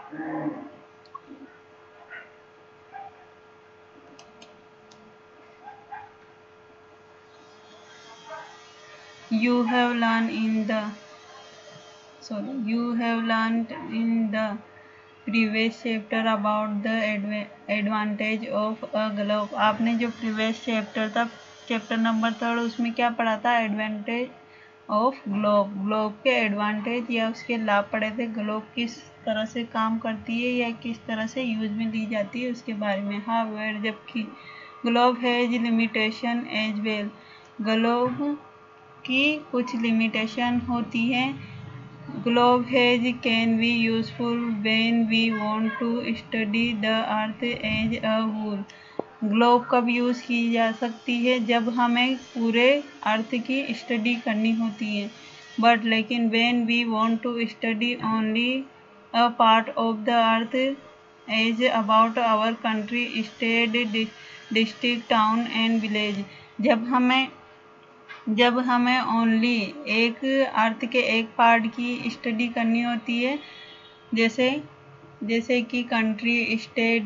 You have learned in the you have learned in the previous chapter about the advantage of a globe। आपने जो previous chapter था, chapter number 3, उसमें क्या पढ़ा था? Advantage of globe. Globe के advantage या उसके लाभ पढ़े थे। ग्लोब किस तरह से काम करती है या किस तरह से यूज में ली जाती है उसके बारे में। हाउएवर, जबकि globe has limitation as well. Globe की कुछ लिमिटेशन होती है। Globe has can be useful when we want to study the earth as a whole. Globe कब यूज़ की जा सकती है? जब हमें पूरे अर्थ की स्टडी करनी होती है। बट लेकिन when we want to study only a part of the earth as about our country, state, district, town and village. जब हमें ओनली एक अर्थ के एक पार्ट की स्टडी करनी होती है, जैसे कि country, state,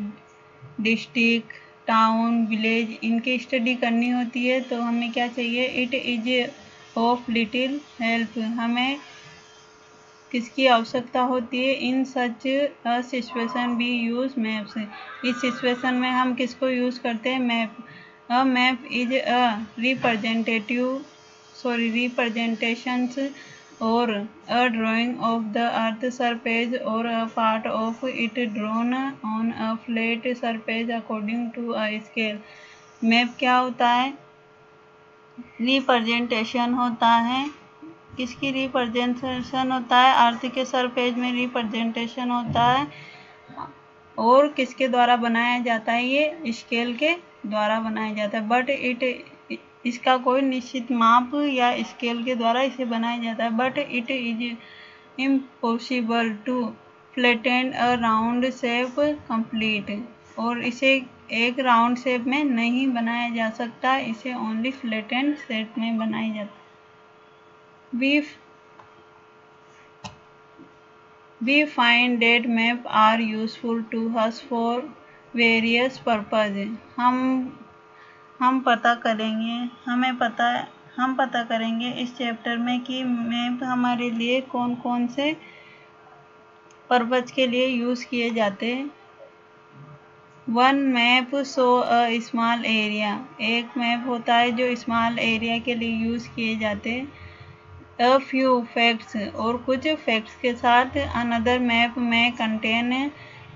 district, town, village, इनकी स्टडी करनी होती है, तो हमें क्या चाहिए? It is of little help. हमें किसकी आवश्यकता होती है? In such a situation we use maps. इस सिचुएशन में हम किसको यूज करते हैं? Map. A map is a representations or a drawing of the earth surface or a part of it drawn on a flat surface according to a scale। Map क्या होता है? Representation होता है। किसकी रिप्रेजेंटेशन होता है? अर्थ के सरफेस में रिप्रेजेंटेशन होता है। और किसके द्वारा बनाया जाता है? ये स्केल के द्वारा बनाया जाता है। बट इसका कोई निश्चित माप या स्केल के द्वारा इसे बनाया जाता है। But it is impossible to flatten a round shape complete. और इसे एक राउंड शेप में नहीं बनाया जा सकता, इसे ओनली फ्लैटेंड शेप में बनाया जाता है। We find that maps are useful to us for various purposes। हम पता करेंगे इस चैप्टर में कि मैप हमारे लिए कौन कौन से पर्पज के लिए यूज़ किए जाते हैं। वन मैप शो अ स्मॉल एरिया। एक मैप होता है जो स्मॉल एरिया के लिए यूज़ किए जाते हैं। अ फ्यू फैक्ट्स, और कुछ फैक्ट्स के साथ। अनदर मैप में contain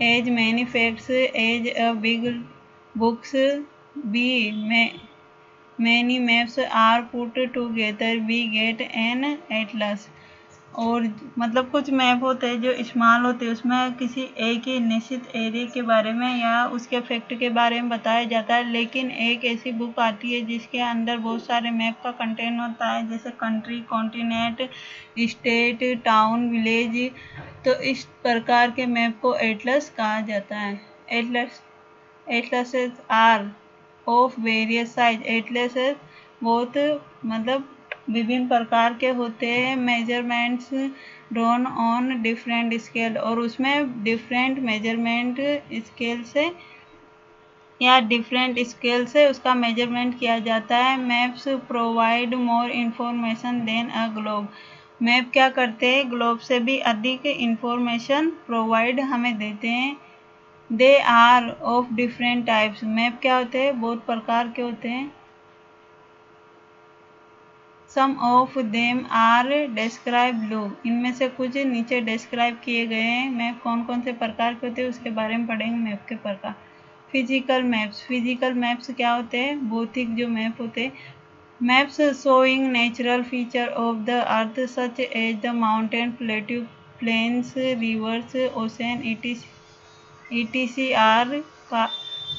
as many facts as a big books. Be many maps are put together we get an atlas. और मतलब कुछ मैप होते हैं जो स्मॉल होते हैं, उसमें किसी एक ही निश्चित एरिया के बारे में या उसके फैक्ट के बारे में बताया जाता है। लेकिन एक ऐसी बुक आती है जिसके अंदर बहुत सारे मैप का कंटेंट होता है, जैसे country, continent, state, town, village. तो इस प्रकार के मैप को एटलस कहा जाता है। Atlases are of various size. Atlases बहुत मतलब विभिन्न प्रकार के होते हैं। Measurements drawn on different scale, और उसमें डिफरेंट मेजरमेंट स्केल से या डिफरेंट स्केल से उसका मेजरमेंट किया जाता है। Maps provide more information than a globe. Map क्या करते हैं? ग्लोब से भी अधिक इंफॉर्मेशन प्रोवाइड हमें देते हैं। They are of different types. Map क्या होते हैं? बहुत प्रकार के होते हैं। Some of them are describe below. इनमें से कुछ नीचे डिस्क्राइब किए गए हैं। मैप कौन कौन से प्रकार के होते हैं उसके बारे में पढ़ेंगे। मैप के प्रकार। Physical maps. फिजिकल मैप्स क्या होते हैं? भौतिक जो मैप होते हैं। Maps showing natural feature of the earth such as the mountain, plateau, plains, rivers, ocean, etc are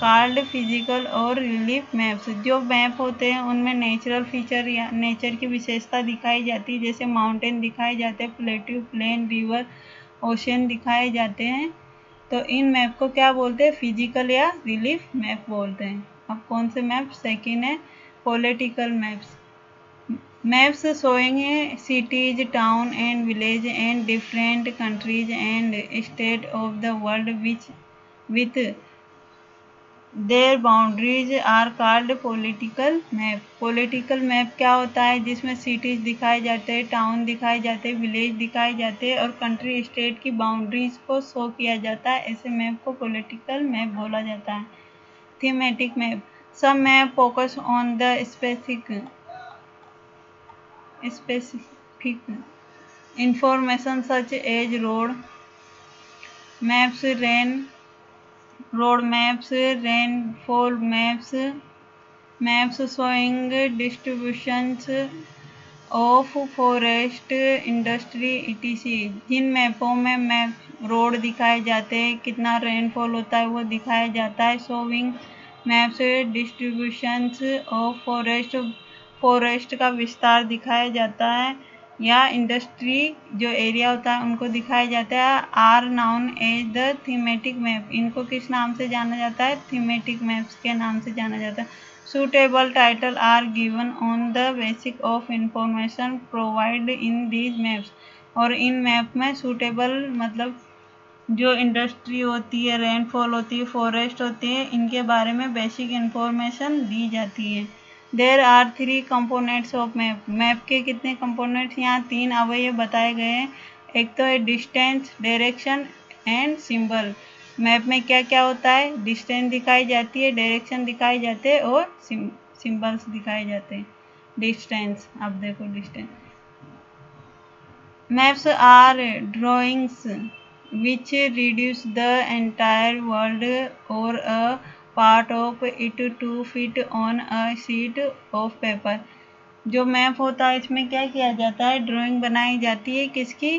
called physical और रिलीफ मैप्स। जो मैप होते हैं उनमें नेचुरल फीचर या नेचर की विशेषता दिखाई जाती है, जैसे माउंटेन दिखाए जाते हैं, प्लेट्यू, प्लेन, रिवर, ओशन दिखाए जाते हैं। तो इन मैप को क्या बोलते हैं? फिजिकल या रिलीफ मैप बोलते हैं। अब कौन से मैप? सेकेंड है political maps. Maps showing cities, town and village and different countries and state of the world which with their boundaries are called political map. Political map क्या होता है? जिसमें cities दिखाए जाते हैं, town दिखाए जाते हैं, village दिखाए जाते हैं और country state की boundaries को show किया जाता है। ऐसे map को political map बोला जाता है। Thematic map. Some map focus on the specific information such as road maps, road maps, rainfall maps, maps showing distributions of forest industry etc. जिन मैपों में मैप रोड दिखाए जाते हैं, कितना रेनफॉल होता है वो दिखाया जाता है। Showing maps distributions of forest का विस्तार दिखाया जाता है या इंडस्ट्री जो एरिया होता है उनको दिखाया जाता है। Are known as the thematic map. इनको किस नाम से जाना जाता है? थीमेटिक मैप्स के नाम से जाना जाता है। Suitable title are given on the basis of information provided in these maps। और इन मैप में suitable मतलब जो इंडस्ट्री होती है, रेनफॉल होती है, फॉरेस्ट होती है, इनके बारे में बेसिक इंफॉर्मेशन दी जाती है। There are 3 components of map. Map के कितने कंपोनेंट्स? यहाँ 3 अवयव बताए गए हैं। एक तो है distance, direction and symbol. Map में क्या क्या होता है? डिस्टेंस दिखाई जाती है, डायरेक्शन दिखाई जाते हैं और सिंबल्स दिखाए जाते हैं। डिस्टेंस, अब देखो distance. Maps are drawings which reduce the entire world or a part of it to fit on a sheet of paper। जो मैप होता है इसमें क्या किया जाता है? ड्राइंग बनाई जाती है किसकी?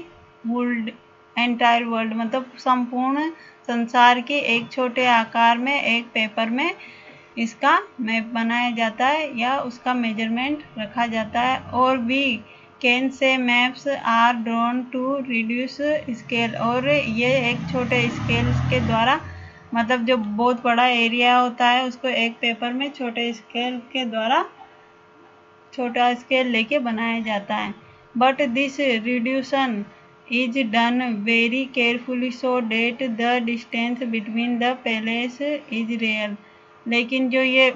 वर्ल्ड, एंटायर वर्ल्ड मतलब संपूर्ण संसार के एक छोटे आकार में एक पेपर में इसका मैप बनाया जाता है या उसका मेजरमेंट रखा जाता है। और भी कैन से maps are drawn to reduce scale. और ये एक छोटे स्केल के द्वारा मतलब जो बहुत बड़ा एरिया होता है उसको एक पेपर में छोटे स्केल के द्वारा छोटा स्केल लेके बनाया जाता है। But this reduction is done very carefully so that the distance between the place is real. लेकिन जो ये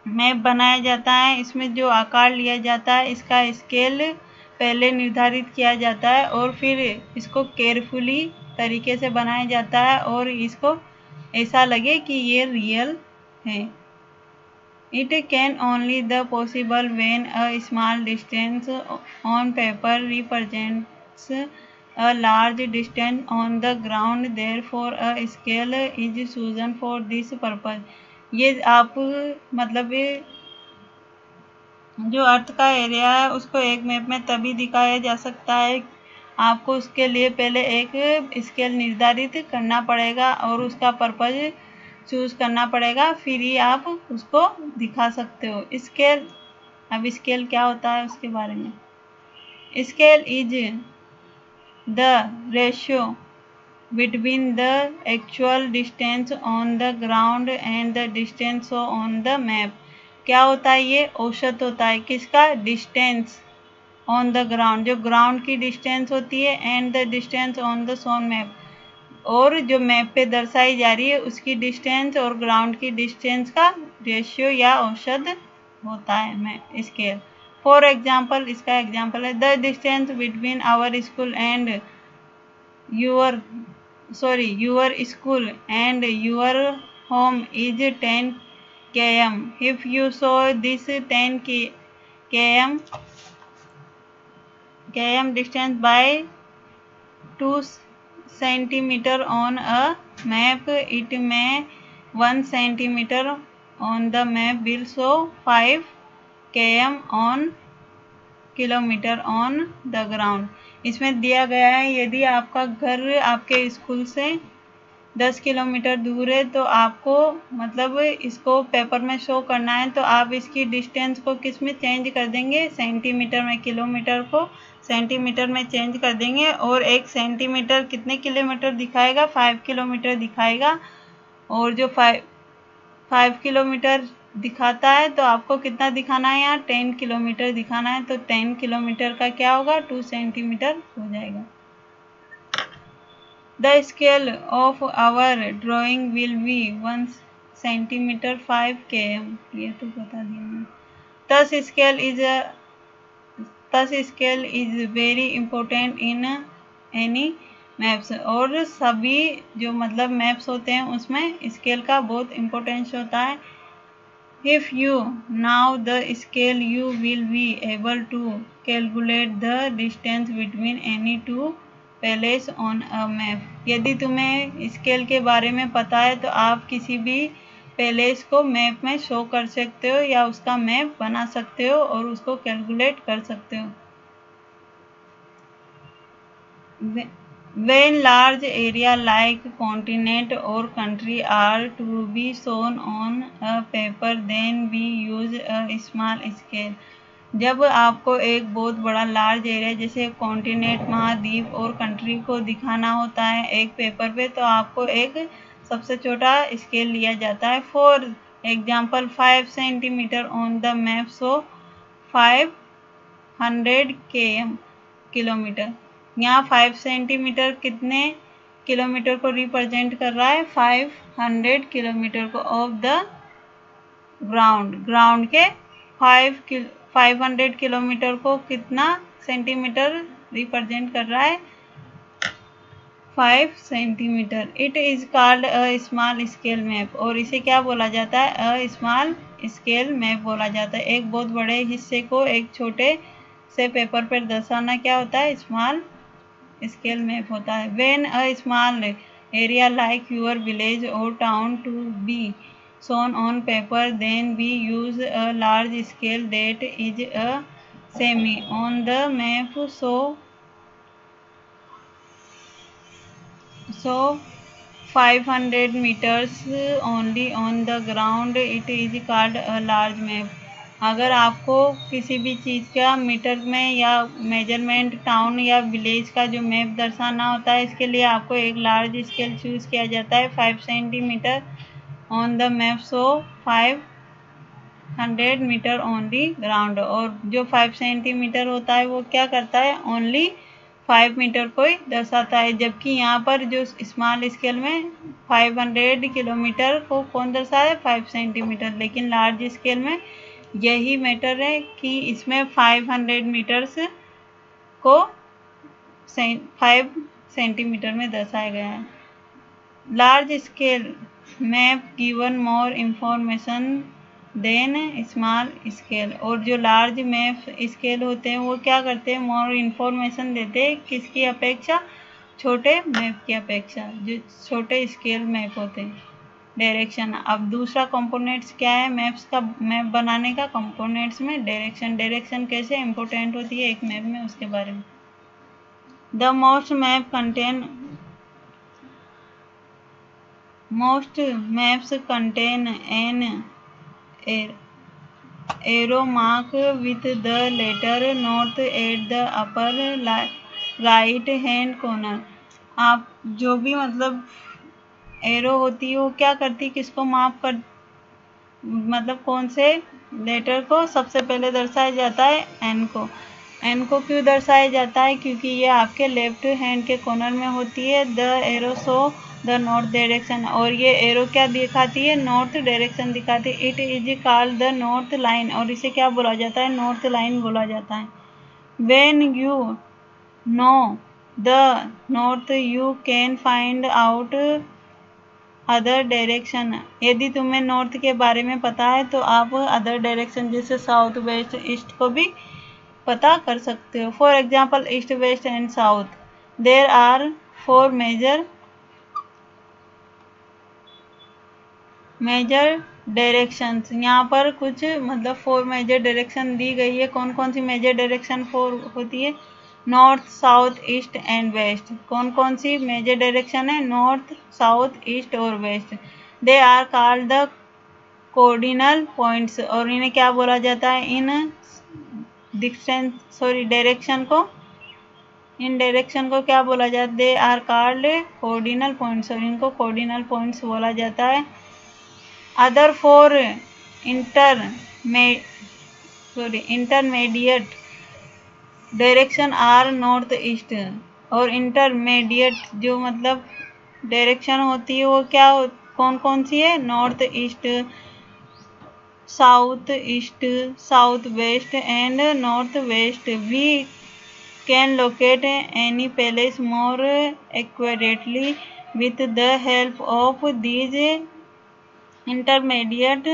मैप बनाया जाता है इसमें जो आकार लिया जाता है इसका स्केल पहले निर्धारित किया जाता है और फिर इसको केयरफुली तरीके से बनाया जाता है और इसको ऐसा लगे कि ये रियल है। It can only the possible when a small distance on paper represents a large distance on the ground, therefore a scale is chosen for this purpose। ये आप मतलब जो अर्थ का एरिया है उसको एक मैप में तभी दिखाया जा सकता है, आपको उसके लिए पहले एक स्केल निर्धारित करना पड़ेगा और उसका पर्पज चूज करना पड़ेगा, फिर ही आप उसको दिखा सकते हो। स्केल, अब स्केल क्या होता है उसके बारे में। Scale is the ratio between the actual distance on the ground and the distance on the map. क्या होता है? ये औसत होता है किसका? डिस्टेंस ऑन द ग्राउंड, जो ग्राउंड की डिस्टेंस होती है, and the distance on the सोन मैप, और जो मैप पे दर्शाई जा रही है उसकी डिस्टेंस और ग्राउंड की डिस्टेंस का रेशियो या औसत होता है मैप स्केल। फॉर एग्जाम्पल, इसका एग्जाम्पल है the distance between our school and your school and your home is 10 km। If you saw this 10 km distance by 2 centimeter on a map, it may 1 centimeter on the map will show 5 km on kilometer on the ground। इसमें दिया गया है यदि आपका घर आपके school से 10 kilometre दूर है तो आपको मतलब इसको पेपर में शो करना है तो आप इसकी डिस्टेंस को किस में चेंज कर देंगे? सेंटीमीटर में। किलोमीटर को सेंटीमीटर में चेंज कर देंगे और 1 सेंटीमीटर कितने किलोमीटर दिखाएगा? 5 किलोमीटर दिखाएगा। और जो 5 किलोमीटर दिखाता है तो आपको कितना दिखाना है, यहाँ 10 किलोमीटर दिखाना है, तो 10 किलोमीटर का क्या होगा, 2 सेंटीमीटर हो जाएगा। The scale of our drawing will be 1 centimetre 5 km, ये तो बता दिया मैंने। Thus scale is very important in any maps, और सभी जो मतलब मैप्स होते हैं उसमें स्केल का बहुत इम्पोर्टेंस होता है। If you know the scale, you will be able to calculate the distance between any two places on a map. यदि तुम्हें स्केल के बारे में पता है तो आप किसी भी पैलेस को मैप में शो कर सकते हो या उसका मैप बना सकते हो और उसको कैलकुलेट कर सकते हो। When large area like continent or country are to be shown on a paper, then we use a small scale. जब आपको एक बहुत बड़ा लार्ज एरिया जैसे कॉन्टिनेंट, महाद्वीप और कंट्री को दिखाना होता है एक पेपर पे, तो आपको एक सबसे छोटा स्केल लिया जाता है। For example 5 centimetre on the map so 500 kilometre. यहाँ 5 सेंटीमीटर कितने किलोमीटर को रिप्रेजेंट कर रहा है, 500 किलोमीटर को। ऑफ द ग्राउंड के 500 किलोमीटर को कितना सेंटीमीटर रिप्रेजेंट कर रहा है, 5 centimetre. It is called a small scale map, और इसे क्या बोला जाता है, अ स्मॉल स्केल मैप बोला जाता है। एक बहुत बड़े हिस्से को एक छोटे से पेपर पर दर्शाना क्या होता है, स्मॉल स्केल मैप होता है। When a small area like your village और town to be shown on paper, then we use a large scale that is a semi on the map, so 500 meters only on the ground, it is called a large map. अगर आपको किसी भी चीज़ का metre में या measurement town या village का जो मैप दर्शाना होता है, इसके लिए आपको एक लार्ज स्केल चूज़ किया जाता है। 5 centimetre on the map, so 500 metre on the ground. और जो 5 सेंटीमीटर होता है वो क्या करता है, ओनली 5 मीटर को ही दर्शाता है। जबकि यहाँ पर जो स्मॉल स्केल में 500 किलोमीटर को कौन दर्शाता है, 5 सेंटीमीटर। लेकिन लार्ज स्केल में यही मैटर है कि इसमें 500 मीटर्स को 5 सेंटीमीटर में दर्शाया गया है। Large scale map given more information than small scale, और जो लार्ज मैप स्केल होते हैं वो क्या करते हैं, मोर इंफॉर्मेशन देते हैं किसकी अपेक्षा, छोटे मैप की अपेक्षा, जो छोटे स्केल मैप होते हैं। डायरेक्शन, अब दूसरा कंपोनेंट्स क्या है मैप्स का, मैप बनाने का कंपोनेंट्स में डायरेक्शन कैसे इंपॉर्टेंट होती है एक मैप में, उसके बारे में। The most maps contain an arrow mark with the letter north at the upper right hand corner। आप जो भी मतलब एरो होती है वो क्या करती है, किसको माप कर, मतलब कौन से लेटर को सबसे पहले दर्शाया जाता है, एन को। एन को क्यों दर्शाया जाता है, क्योंकि ये आपके लेफ्ट हैंड के कॉर्नर में होती है। The arrow show the north direction, और ये एरो क्या दिखाती है, नॉर्थ डायरेक्शन दिखाती है। It is called the north line, और इसे क्या बोला जाता है, नॉर्थ लाइन बोला जाता है। When you know the north you can find out other direction, यदि तुम्हें नॉर्थ के बारे में पता है तो आप अदर डायरेक्शन जैसे साउथ, वेस्ट, ईस्ट को भी पता कर सकते हो। For example east, west and south, there are 4 major directions. यहाँ पर कुछ मतलब 4 मेजर डायरेक्शन दी गई है। कौन कौन सी मेजर डायरेक्शन 4 होती है, north, south, east and west. कौन कौन सी मेजर डायरेक्शन है, नॉर्थ, साउथ, ईस्ट और west. They are called the coordinal points, और इन्हें क्या बोला जाता है, इन डायरेक्शन को, इन डायरेक्शन को क्या बोला जाता है, they are called cardinal points, और इनको कोऑर्डिनल पॉइंट्स बोला जाता है। Other 4 intermediate direction are north east. और इंटरमीडिएट जो मतलब डायरेक्शन होती है वो क्या कौन कौन सी है? North east, south east, south west and north west. We can locate any place more accurately with the help of these intermediate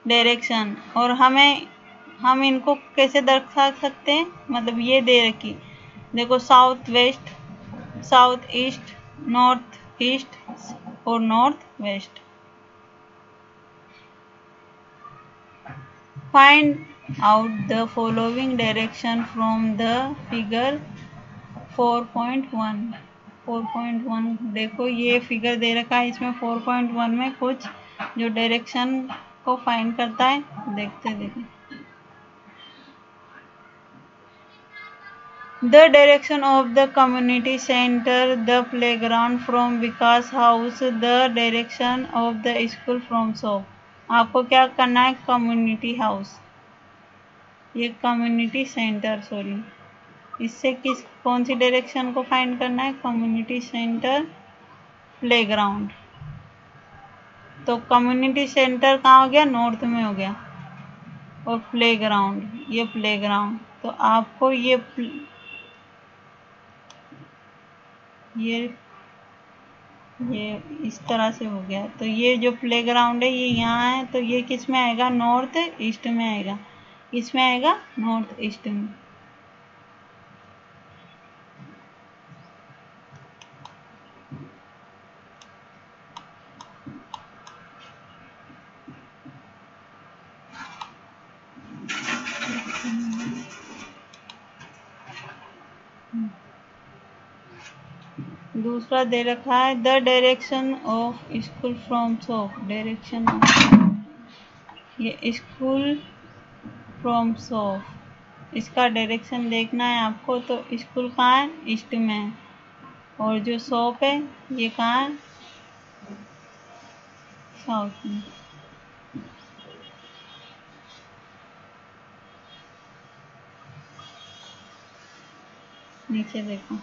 direction. और हम इनको कैसे दर्शा सकते हैं? मतलब ये दे रखी, देखो, south west, south east, north east और north west. Find out the following direction from the figure 4.1। 4.1 देखो, ये फिगर दे रखा है, इसमें 4.1 में कुछ जो डायरेक्शन को फाइंड करता है, देखते। The direction of the community center, the playground from Vikas house, the direction of the school from shop। आपको क्या करना है? कम्युनिटी हाउस, ये कम्युनिटी सेंटर, सॉरी, इससे कौन सी डायरेक्शन को फाइंड करना है? Community centre, playground. तो कम्युनिटी सेंटर कहाँ हो गया? नॉर्थ में हो गया। और प्लेग्राउंड, ये प्लेग्राउंड, तो आपको ये इस तरह से हो गया। तो ये जो प्लेग्राउंड है ये यहाँ है, तो ये किस में आएगा? नॉर्थ ईस्ट में आएगा। किस में आएगा? नॉर्थ ईस्ट में। दूसरा दे रखा है the direction of school from shop. Direction of, ये स्कूल फ्रॉम शॉप, इसका डायरेक्शन देखना है आपको। तो स्कूल कहाँ है? ईस्ट में है। और जो शॉप है ये कहाँ है? साउथ में। नीचे देखो,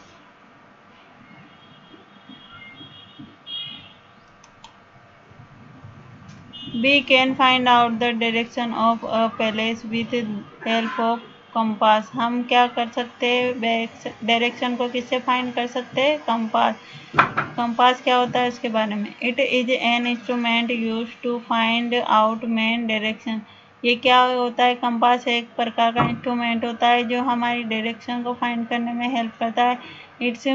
We can find out the direction of a place with help of compass। हम क्या कर सकते हैं? डायरेक्शन को किससे फाइंड कर सकते हैं? कंपास। कंपास क्या होता है उसके बारे में? It is an instrument use to find out main direction. ये क्या होता है? कंपास एक प्रकार का इंस्ट्रूमेंट होता है जो हमारी डायरेक्शन को फाइंड करने में हेल्प करता है। It's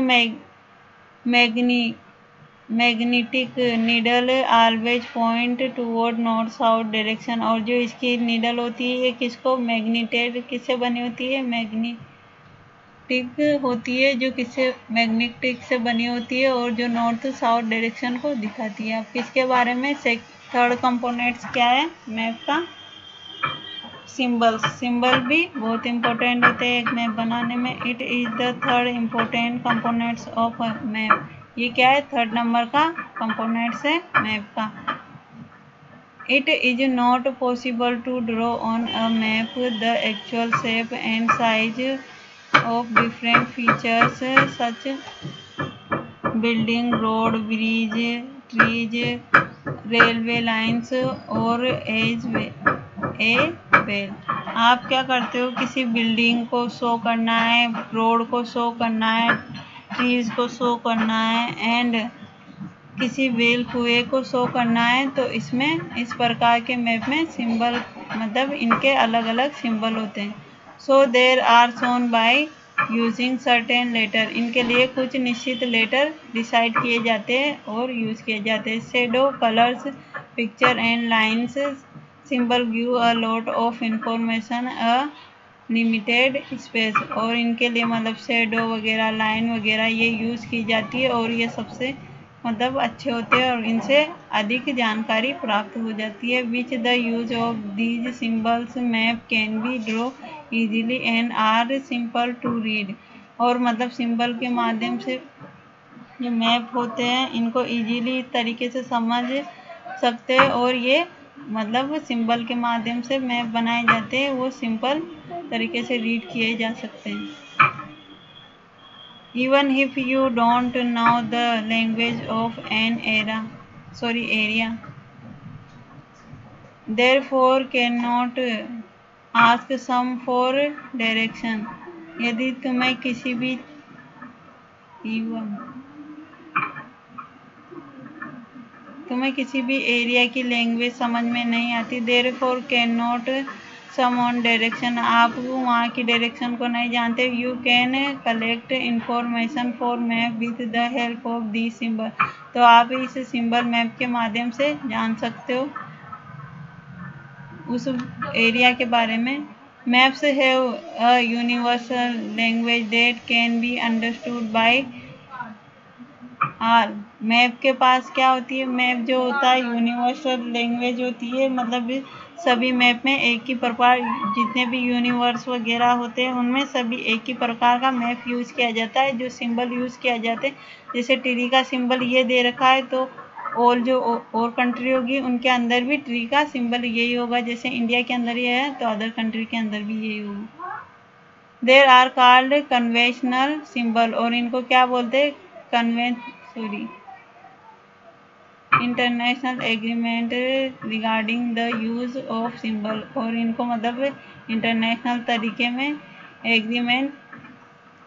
magnetic needle always point toward north south direction. और जो इसकी नीडल होती है ये किसको? मैग्नेटेड, किससे बनी होती है? मैग्नेटिक होती है, जो किससे? मैग्नेटिक से बनी होती है, और जो नॉर्थ साउथ डायरेक्शन को दिखाती है। अब किसके बारे में? थर्ड कंपोनेंट्स क्या है मैप का? सिंबल्स। सिंबल भी बहुत इंपॉर्टेंट होते हैं एक मैप बनाने में। It is the third important components of map. ये क्या है? थर्ड नंबर का कंपोनेंट्स है मैप का। It is not possible to draw on a map the actual shape and size of different features such building, road, bridge, trees, railway lines और a well. आप क्या करते हो? किसी बिल्डिंग को शो करना है, रोड को शो करना है, ट्रीज को शो करना है, एंड किसी वेल कुएं को शो करना है। तो इसमें इस प्रकार के मैप में सिंबल, मतलब इनके अलग अलग सिंबल होते हैं। So there are shown by using certain letter. इनके लिए कुछ निश्चित लेटर डिसाइड किए जाते हैं और यूज किए जाते हैं। Shadow, colours, picture and lines symbol give a lot of information a limited space. और इनके लिए मतलब शेडो वगैरह, लाइन वगैरह ये यूज़ की जाती है, और ये सबसे मतलब अच्छे होते हैं और इनसे अधिक जानकारी प्राप्त हो जाती है। Which the use of these symbols map can be draw easily and are simple to read. और मतलब सिंबल के माध्यम से जो मैप होते हैं इनको इजीली तरीके से समझ सकते हैं और ये मतलब सिंबल के माध्यम से मैप बनाए जाते हैं, वो सिंपल तरीके से रीड किए जा सकते हैं। Even if you don't know the language of an area, therefore cannot ask some for direction। यदि तुम्हें किसी भी एरिया की लैंग्वेज समझ में नहीं आती, therefore cannot some on direction, आप वहाँ की डायरेक्शन को नहीं जानते, you can collect information for map with the help of the symbol. तो आप इस सिंबल मैप के माध्यम से जान सकते हो उस एरिया के बारे में। Maps have a universal language that can be understood by all. Map के पास क्या होती है, मैप जो होता है यूनिवर्सल लैंग्वेज होती है, मतलब सभी मैप में एक ही प्रकार, जितने भी यूनिवर्स वगैरह होते हैं उनमें सभी एक ही प्रकार का मैप यूज़ किया जाता है। जो सिंबल यूज़ किया जाते हैं, जैसे ट्री का सिंबल ये दे रखा है, तो और जो और कंट्री होगी उनके अंदर भी ट्री का सिंबल यही होगा। जैसे इंडिया के अंदर ये है तो अदर कंट्री के अंदर भी यही होगा। There are called conventional symbol, और इनको क्या बोलते हैं, international agreement regarding the use of symbol, और इनको मतलब इंटरनेशनल तरीके में एग्रीमेंट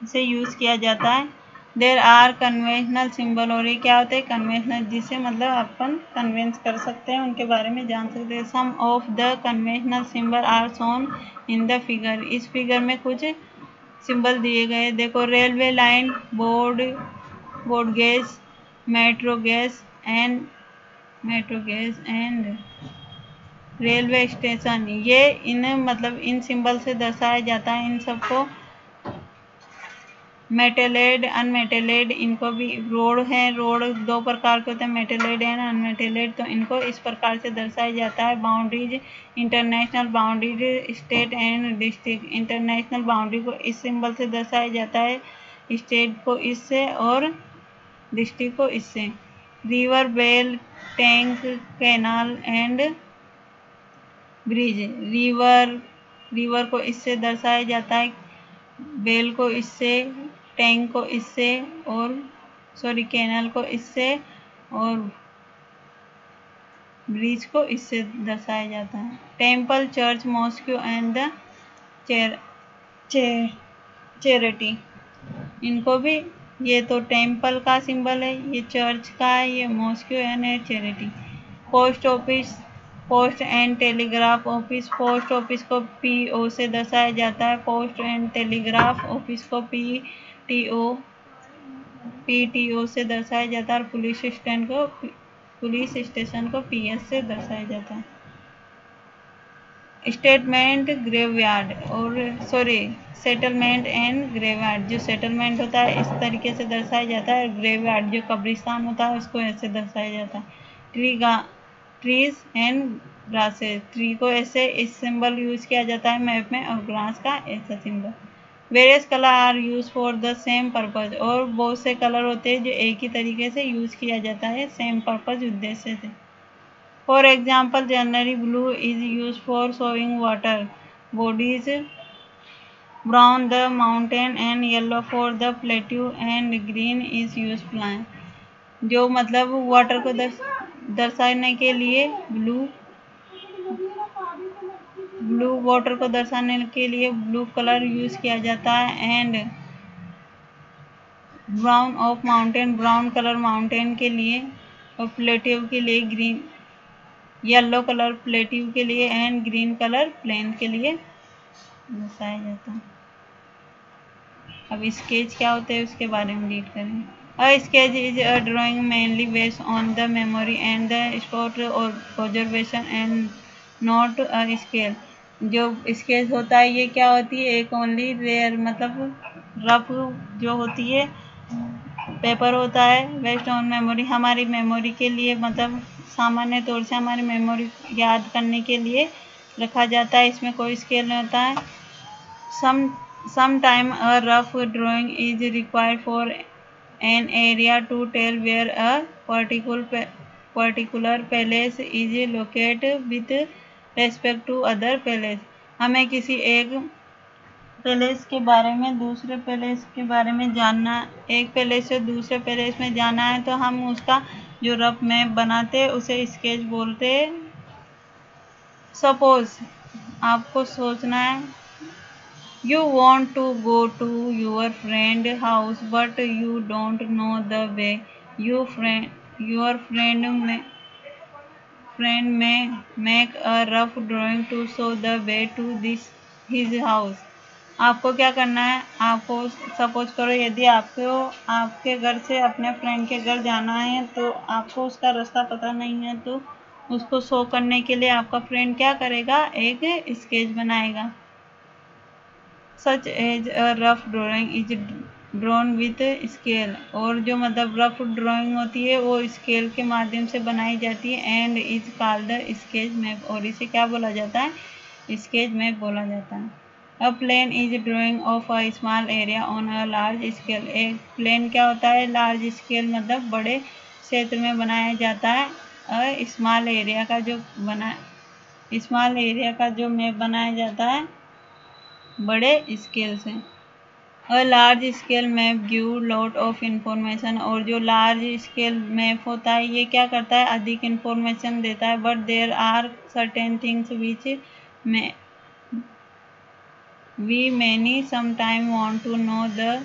से यूज़ किया जाता है। देयर आर कन्वेंशनल सिंबल, और ये क्या होते हैं कन्वेंशनल, जिसे मतलब अपन कन्वेंस कर सकते हैं, उनके बारे में जान सकते हैं। Some of the conventional symbol are shown in the figure, इस फिगर में कुछ सिंबल दिए गए, देखो railway line, board gauge, metro gauge and railway station, ये इन सिंबल से दर्शाया जाता है। इन सबको मेटेलेड, अनमेटेलेड, इनको भी रोड है, रोड दो प्रकार के होते हैं, मेटेलेड एंड अनमेटेलेड, तो इनको इस प्रकार से दर्शाया जाता है। Boundaries, international boundaries, state and district, international boundary को इस सिंबल से दर्शाया जाता है, स्टेट को इससे और डिस्ट्रिक्ट को इससे। River, well, tank, canal and bridge, river को इससे दर्शाया जाता है, बेल को इससे, टैंक को इससे, और कैनाल को इससे, और ब्रिज को इससे दर्शाया जाता है। Temple, church, mosque and the charity, इनको भी, ये तो टेम्पल का सिंबल है, ये चर्च का है, ये mosque and charity. Post office, post and telegraph office, post office को PO से दर्शाया जाता है, पोस्ट एंड टेलीग्राफ ऑफिस को PTO से दर्शाया जाता है, और पुलिस स्टेशन को PS से दर्शाया जाता है। स्टेटमेंट, ग्रेवयार्ड और सेटलमेंट एंड ग्रेवयार्ड, जो सेटलमेंट होता है इस तरीके से दर्शाया जाता है, ग्रेवयार्ड जो कब्रिस्तान होता है उसको ऐसे दर्शाया जाता है। ट्रीज एंड ग्रासेस, ट्री को ऐसे इस सिंबल यूज किया जाता है मैप में, और ग्रास का ऐसा सिंबल। Various colour are use for the same purpose, और बहुत से कलर होते हैं जो एक ही तरीके से यूज किया जाता है सेम पर्पज, उद्देश्य से। For example, generally blue is use for showing water bodies, brown the mountain and yellow for the plateau, and green is use plant, जो मतलब वाटर को दर्शाने के लिए ब्लू वाटर को दर्शाने के लिए ब्लू कलर यूज किया जाता है, and brown of mountain, brown colour mountain के लिए, और प्लेट्यू के लिए ग्रीन, येलो कलर प्लेट्यू के लिए, एंड ग्रीन कलर प्लेन के लिए दर्शाया जाता है। अब स्केच क्या होते हैं उसके बारे में रीड करें। A sketch is a drawing mainly based on the memory and the spot or observation and not a scale। जो स्केच होता है ये क्या होती है, एक ओनली रेयर मतलब रफ जो होती है पेपर होता है, बेस्ड ऑन मेमोरी, हमारी मेमोरी के लिए, मतलब सामान्य तौर से हमारी मेमोरी याद करने के लिए रखा जाता है, इसमें कोई स्केल नहीं होता है। Sometime a rough drawing is required for an area to tell where a particular place is locate with respect to other place. हमें किसी एक पैलेस के बारे में दूसरे पैलेस के बारे में जानना, एक पैलेस से दूसरे पैलेस में जाना है तो हम उसका जो रफ मैप बनाते उसे स्केच बोलते। सपोज आपको सोचना है, you want to go to your friend house but you don't know the way, your friend may make a rough drawing to show the way to his house। आपको क्या करना है, आपको सपोज करो यदि आपको आपके घर से अपने फ्रेंड के घर जाना है तो आपको उसका रास्ता पता नहीं है, तो उसको शो करने के लिए आपका फ्रेंड क्या करेगा, एक स्केच बनाएगा। Such as a rough drawing is drawn with scale, और जो मतलब रफ ड्राइंग होती है वो स्केल के माध्यम से बनाई जाती है। And is called sketch map, और इसे क्या बोला जाता है, स्केच मैप बोला जाता है। A plane is drawing of a small area on a large scale. एक प्लेन क्या होता है, लार्ज स्केल मतलब बड़े क्षेत्र में बनाया जाता है। स्मॉल एरिया का जो मैप बनाया जाता है बड़े स्केल से। अ large scale map give lot of information, और जो लार्ज स्केल मैप होता है ये क्या करता है, अधिक इंफॉर्मेशन देता है। But there are certain things which we many sometime want to know the,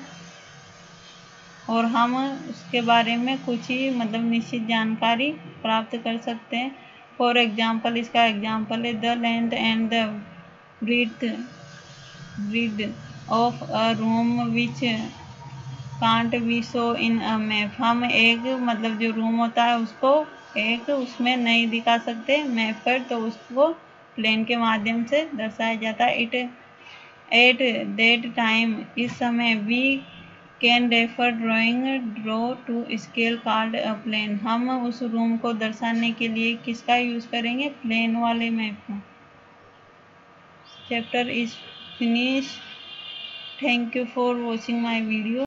और हम उसके बारे में कुछ ही मतलब निश्चित जानकारी प्राप्त कर सकते हैं। फॉर एग्जाम्पल, इसका एग्जाम्पल है the length and the breadth of a room which can't be show in a map. हम एक मतलब जो रूम होता है उसको एक उसमें नहीं दिखा सकते मैप पर, तो उसको प्लेन के माध्यम से दर्शाया जाता है। इट एट दैट टाइम, इस समय, we can refer draw to scale called a plan. हम उस रूम को दर्शाने के लिए किसका यूज करेंगे, प्लेन वाले मैप का। Chapter is finished. Thank you for watching my video.